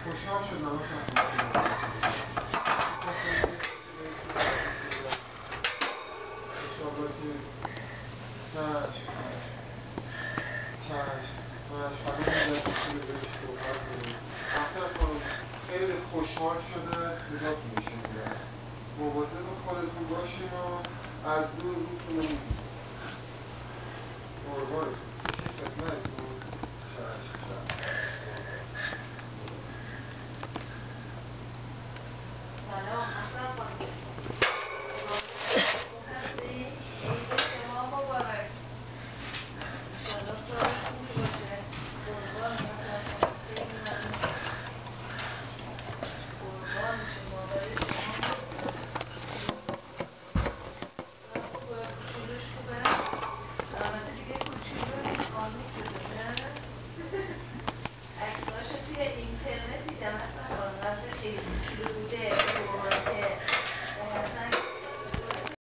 خوشحال شدم خیلی خوشحال شده صداتون میشه. مواظب خودتون باشین و از دور روتون رو میگیرید.